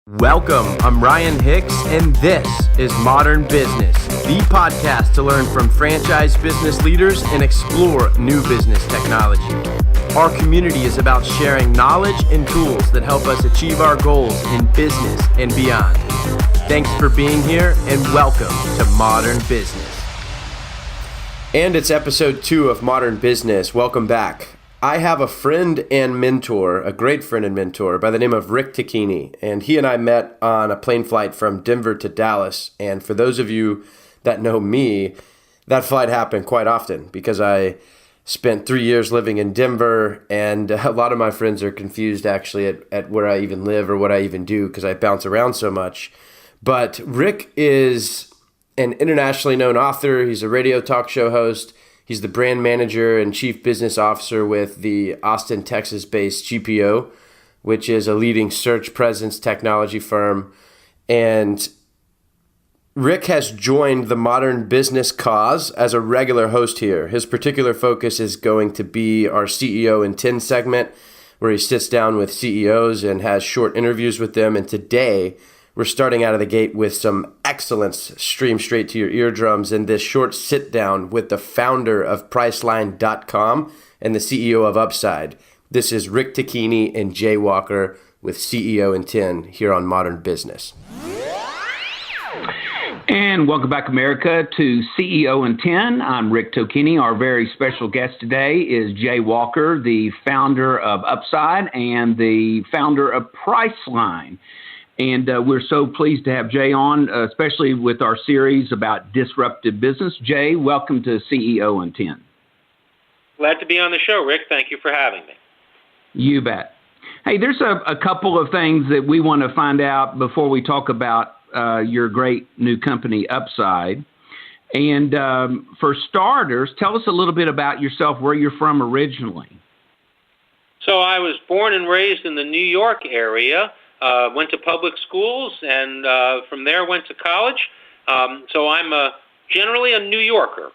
Welcome, I'm Ryan Hicks, and this is Modern Business, the podcast to learn from franchise business leaders and explore new business technology. Our community is about sharing knowledge and tools that help us achieve our goals in business and beyond. Thanks for being here, and welcome to Modern Business. And it's episode 2 of Modern Business. Welcome back. I have a friend and mentor, a great friend and mentor by the name of Rick Tocquigny, and he and I met on a plane flight from Denver to Dallas. And for those of you that know me, that flight happened quite often because I spent 3 years living in Denver, and a lot of my friends are confused actually at where I even live or what I even do because I bounce around so much. But Rick is an internationally known author. He's a radio talk show host. He's the brand manager and chief business officer with the Austin, Texas-based GPO, which is a leading search presence technology firm. And Rick has joined the Modern Business cause as a regular host here. His particular focus is going to be our CEO in 10 segment, where he sits down with CEOs and has short interviews with them. And today, we're starting out of the gate with some excellence streamed straight to your eardrums in this short sit down with the founder of Priceline.com and the CEO of Upside. This is Rick Tocquigny and Jay Walker with CEO in 10 here on Modern Business. And welcome back, America, to CEO in 10. I'm Rick Tocquigny. Our very special guest today is Jay Walker, the founder of Upside and the founder of Priceline. And we're so pleased to have Jay on, especially with our series about disruptive business. Jay, welcome to CEO in 10. Glad to be on the show, Rick. Thank you for having me. You bet. Hey, there's a couple of things that we want to find out before we talk about your great new company, Upside. And for starters, tell us a little bit about yourself, where you're from originally. So I was born and raised in the New York area. Went to public schools, and from there went to college. So I'm generally a New Yorker.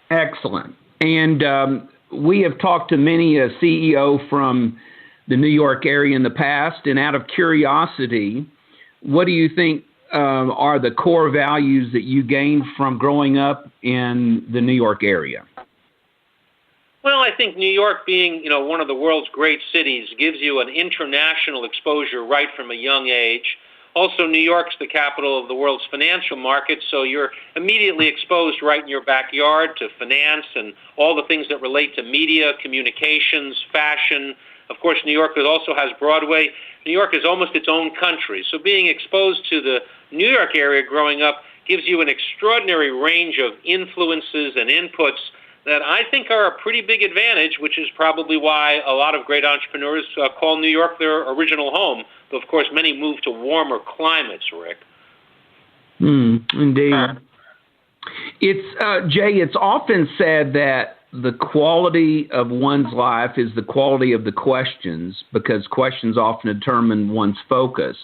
Excellent. And we have talked to many a CEO from the New York area in the past, and out of curiosity, what do you think are the core values that you gained from growing up in the New York area? Well, I think New York being, one of the world's great cities gives you an international exposure right from a young age. Also, New York's the capital of the world's financial markets, so you're immediately exposed right in your backyard to finance and all the things that relate to media, communications, fashion. Of course, New York also has Broadway. New York is almost its own country, so being exposed to the New York area growing up gives you an extraordinary range of influences and inputs that I think are a pretty big advantage, which is probably why a lot of great entrepreneurs call New York their original home. But of course, many move to warmer climates, Rick. Indeed. Jay, it's often said that the quality of one's life is the quality of the questions, because questions often determine one's focus.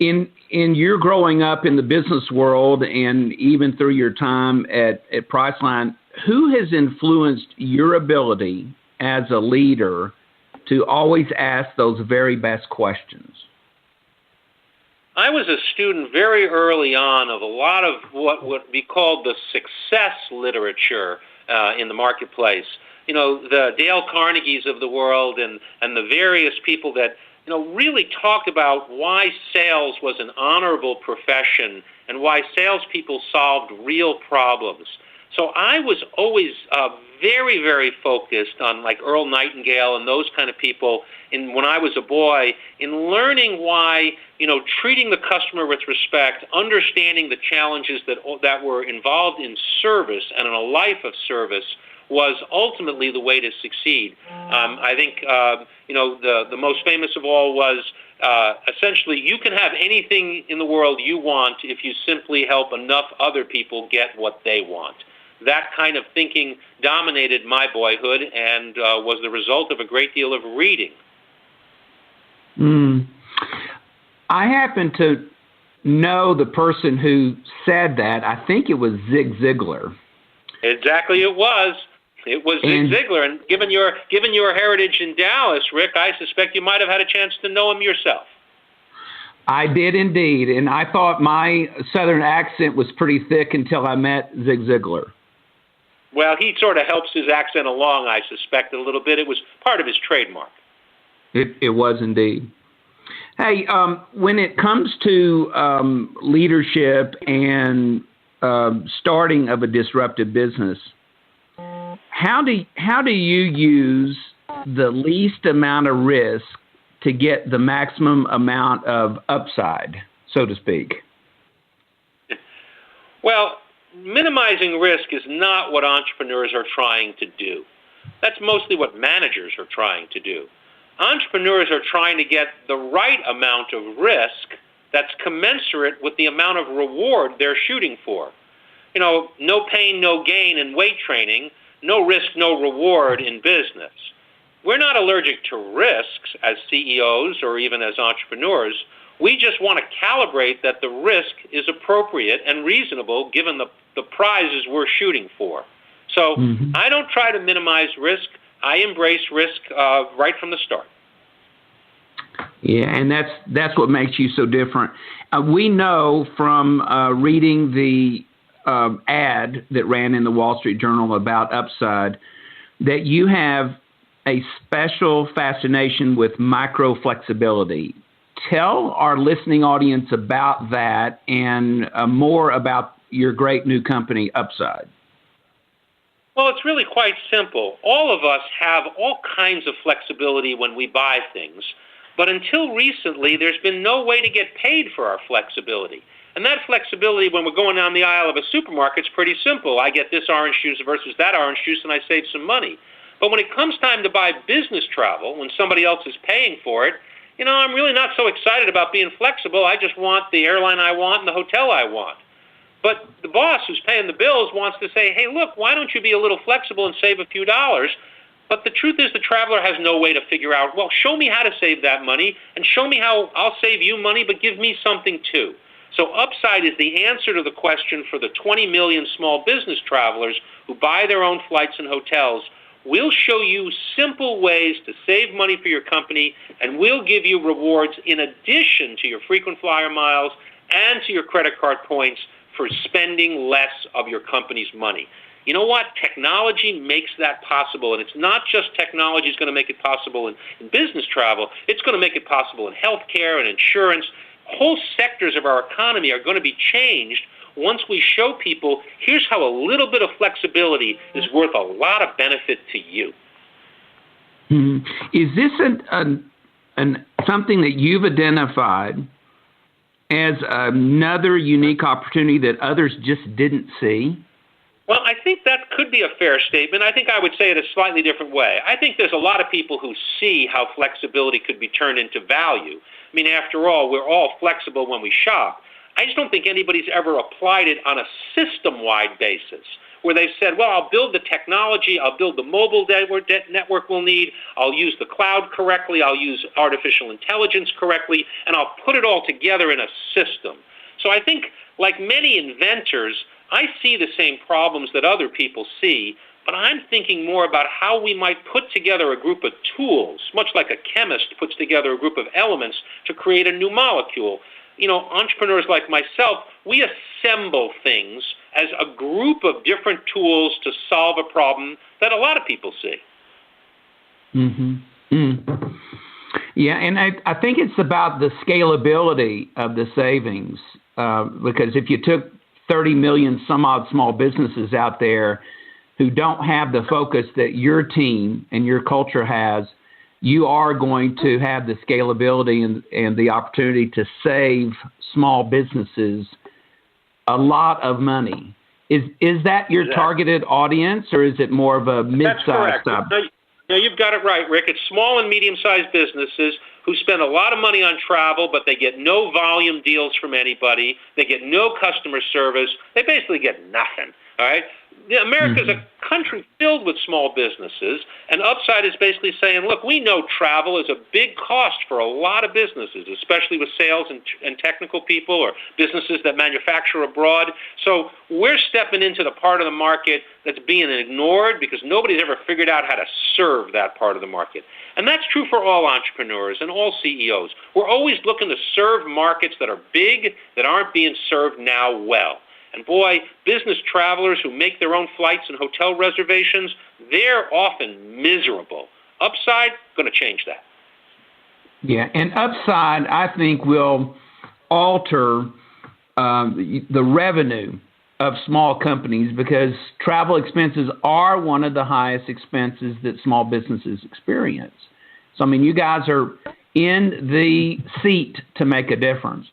In your growing up in the business world and even through your time at Priceline, who has influenced your ability as a leader to always ask those very best questions? I was a student very early on of a lot of what would be called the success literature in the marketplace. The Dale Carnegies of the world and the various people that really talked about why sales was an honorable profession and why salespeople solved real problems. So I was always very, very focused on like Earl Nightingale and those kind of people when I was a boy in learning why, treating the customer with respect, understanding the challenges that were involved in service and in a life of service was ultimately the way to succeed. I think, the most famous of all was essentially you can have anything in the world you want if you simply help enough other people get what they want. That kind of thinking dominated my boyhood and was the result of a great deal of reading. I happen to know the person who said that. I think it was Zig Ziglar. Exactly, it was. It was Zig Ziglar, and given your heritage in Dallas, Rick, I suspect you might have had a chance to know him yourself. I did indeed, and I thought my Southern accent was pretty thick until I met Zig Ziglar. Well, he sort of helps his accent along, I suspect, a little bit. It was part of his trademark. It was indeed. Hey, when it comes to leadership and starting of a disruptive business, how do you use the least amount of risk to get the maximum amount of upside, so to speak? Well, minimizing risk is not what entrepreneurs are trying to do. That's mostly what managers are trying to do. Entrepreneurs are trying to get the right amount of risk that's commensurate with the amount of reward they're shooting for. You know, no pain, no gain in weight training, no risk, no reward in business. We're not allergic to risks as CEOs or even as entrepreneurs. We just want to calibrate that the risk is appropriate and reasonable given the prizes we're shooting for. So I don't try to minimize risk. I embrace risk right from the start. Yeah, and that's what makes you so different. We know from reading the ad that ran in the Wall Street Journal about upside that you have a special fascination with micro flexibility. Tell our listening audience about that and more about your great new company, Upside. Well, it's really quite simple. All of us have all kinds of flexibility when we buy things, but until recently, there's been no way to get paid for our flexibility. And that flexibility, when we're going down the aisle of a supermarket, is pretty simple. I get this orange juice versus that orange juice, and I save some money. But when it comes time to buy business travel, when somebody else is paying for it, you know, I'm really not so excited about being flexible. I just want the airline I want and the hotel I want. But the boss who's paying the bills wants to say, hey, look, why don't you be a little flexible and save a few dollars? But the truth is the traveler has no way to figure out, well, show me how to save that money and show me how I'll save you money, but give me something too. So Upside is the answer to the question for the 20 million small business travelers who buy their own flights and hotels. We'll show you simple ways to save money for your company, and we'll give you rewards in addition to your frequent flyer miles and to your credit card points for spending less of your company's money. You know what? Technology makes that possible, and it's not just technology is going to make it possible in business travel. It's going to make it possible in healthcare and insurance. Whole sectors of our economy are going to be changed once we show people, here's how a little bit of flexibility is worth a lot of benefit to you. Is this something that you've identified as another unique opportunity that others just didn't see? Well, I think that could be a fair statement. I think I would say it a slightly different way. I think there's a lot of people who see how flexibility could be turned into value. I mean, after all, we're all flexible when we shop. I just don't think anybody's ever applied it on a system-wide basis where they've said, well, I'll build the technology, I'll build the mobile network we'll need, I'll use the cloud correctly, I'll use artificial intelligence correctly, and I'll put it all together in a system. So I think, like many inventors, I see the same problems that other people see, but I'm thinking more about how we might put together a group of tools, much like a chemist puts together a group of elements to create a new molecule. You know, entrepreneurs like myself, we assemble things as a group of different tools to solve a problem that a lot of people see. Yeah, and I think it's about the scalability of the savings, because if you took 30 million some odd small businesses out there who don't have the focus that your team and your culture has, you are going to have the scalability and the opportunity to save small businesses a lot of money. Is that your targeted audience, or is it more of a mid-sized type? No, you've got it right, Rick. It's small and medium-sized businesses who spend a lot of money on travel, but they get no volume deals from anybody. They get no customer service. They basically get nothing, all right? America's a country filled with small businesses, and Upside is basically saying, look, we know travel is a big cost for a lot of businesses, especially with sales and technical people or businesses that manufacture abroad. So we're stepping into the part of the market that's being ignored because nobody's ever figured out how to serve that part of the market. And that's true for all entrepreneurs and all CEOs. We're always looking to serve markets that are big, that aren't being served now well. And boy, business travelers who make their own flights and hotel reservations, they're often miserable. Upside, going to change that. Yeah, and Upside, I think, will alter the revenue of small companies because travel expenses are one of the highest expenses that small businesses experience. So, I mean, you guys are in the seat to make a difference.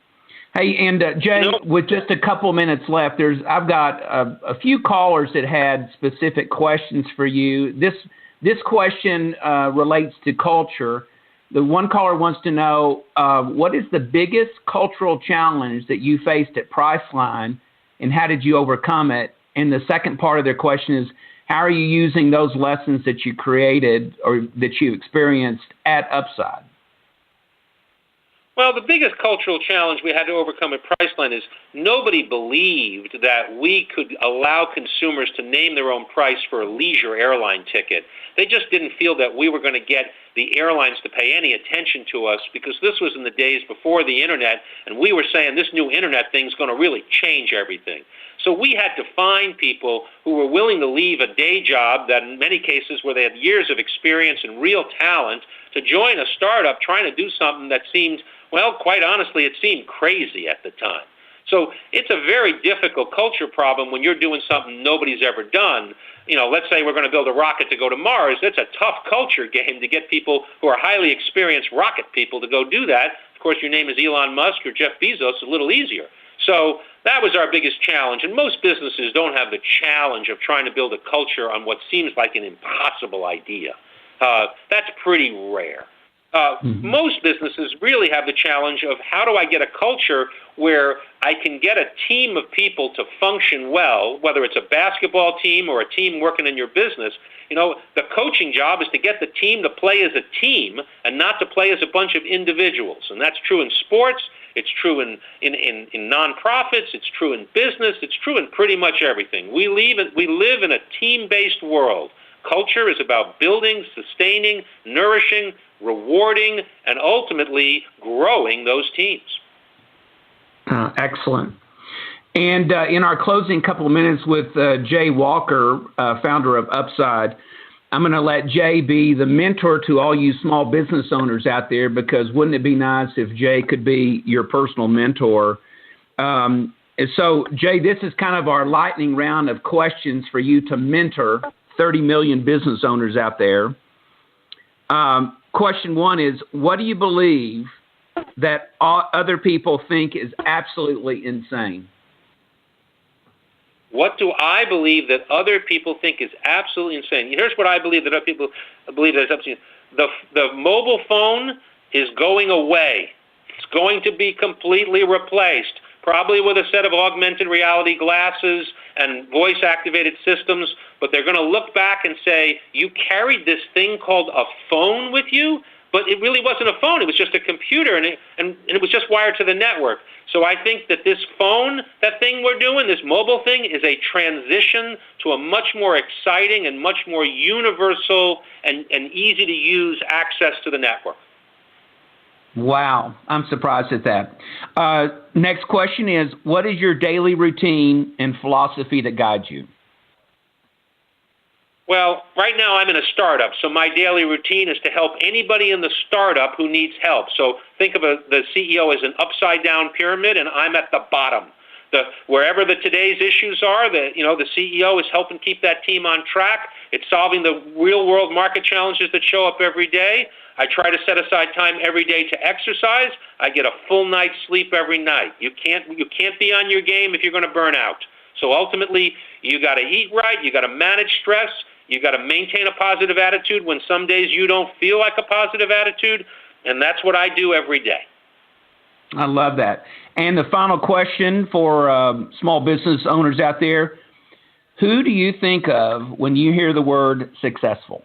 Hey, and Jay, with just a couple minutes left, I've got a few callers that had specific questions for you. This question relates to culture. The one caller wants to know, what is the biggest cultural challenge that you faced at Priceline, and how did you overcome it? And the second part of their question is, how are you using those lessons that you created or that you experienced at Upside? Well, the biggest cultural challenge we had to overcome at Priceline is nobody believed that we could allow consumers to name their own price for a leisure airline ticket. They just didn't feel that we were going to get the airlines to pay any attention to us because this was in the days before the Internet, and we were saying this new Internet thing's going to really change everything. So we had to find people who were willing to leave a day job that in many cases where they had years of experience and real talent to join a startup trying to do something that seemed, well, quite honestly, it seemed crazy at the time. So it's a very difficult culture problem when you're doing something nobody's ever done. You know, let's say we're going to build a rocket to go to Mars. It's a tough culture game to get people who are highly experienced rocket people to go do that. Of course, your name is Elon Musk or Jeff Bezos, a little easier. So that was our biggest challenge. And most businesses don't have the challenge of trying to build a culture on what seems like an impossible idea. That's pretty rare. Most businesses really have the challenge of how do I get a culture where I can get a team of people to function well, whether it's a basketball team or a team working in your business. You know, the coaching job is to get the team to play as a team and not to play as a bunch of individuals. And that's true in sports. It's true in nonprofits. It's true in business. It's true in pretty much everything. We live in a team-based world. Culture is about building, sustaining, nourishing, rewarding, and ultimately growing those teams. Excellent. And in our closing couple of minutes with Jay Walker, founder of Upside, I'm going to let Jay be the mentor to all you small business owners out there, because wouldn't it be nice if Jay could be your personal mentor? So, Jay, this is kind of our lightning round of questions for you to mentor 30 million business owners out there. Question one is, what do you believe that other people think is absolutely insane? What do I believe that other people think is absolutely insane? Here's what I believe that other people believe that is absolutely insane. The mobile phone is going away. It's going to be completely replaced, probably with a set of augmented reality glasses and voice-activated systems, but they're going to look back and say, you carried this thing called a phone with you, but it really wasn't a phone. It was just a computer, and it was just wired to the network. So I think that this phone, that thing we're doing, this mobile thing, is a transition to a much more exciting and much more universal and easy-to-use access to the network. Wow, I'm surprised at that. Next question is, what is your daily routine and philosophy that guides you? Well, right now I'm in a startup, so my daily routine is to help anybody in the startup who needs help. So think of the CEO as an upside-down pyramid, and I'm at the bottom. Wherever today's issues are, the CEO is helping keep that team on track. It's solving the real-world market challenges that show up every day. I try to set aside time every day to exercise. I get a full night's sleep every night. You can't be on your game if you're going to burn out. So ultimately, you got to eat right. You got to manage stress. You got to maintain a positive attitude when some days you don't feel like a positive attitude, and that's what I do every day. I love that. And the final question for small business owners out there, Who do you think of when you hear the word successful?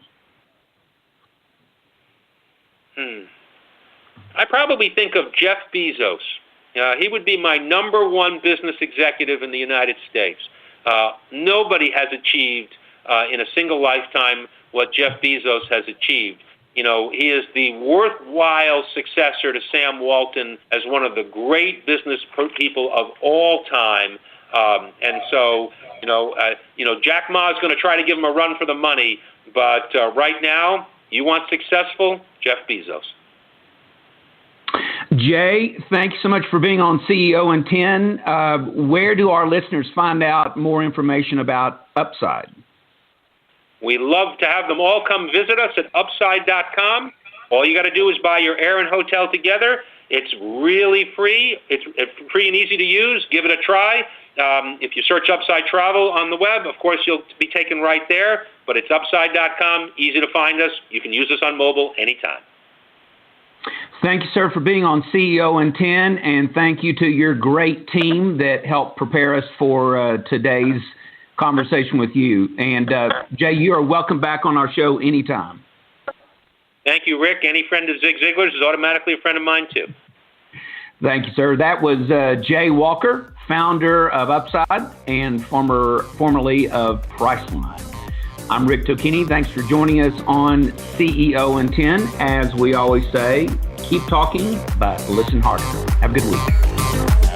I probably think of Jeff Bezos. He would be my number one business executive in the United States. Nobody has achieved in a single lifetime what Jeff Bezos has achieved. You know, he is the worthwhile successor to Sam Walton as one of the great business people of all time. And so, Jack Ma is going to try to give him a run for the money. But right now, you want successful? Jeff Bezos. Jay, thanks so much for being on CEO in 10. Where do our listeners find out more information about Upside? We love to have them all come visit us at upside.com. All you got to do is buy your air and hotel together. It's really free. It's free and easy to use. Give it a try. If you search Upside Travel on the web, of course, you'll be taken right there. But it's upside.com. Easy to find us. You can use us on mobile anytime. Thank you, sir, for being on CEO in 10, and thank you to your great team that helped prepare us for today's conversation with you. And Jay, you are welcome back on our show anytime. Thank you, Rick. Any friend of Zig Ziglar's is automatically a friend of mine, too. Thank you, sir. That was Jay Walker, founder of Upside and formerly of Priceline. I'm Rick Tocquigny. Thanks for joining us on CEO in 10. As we always say, keep talking, but listen harder. Have a good week.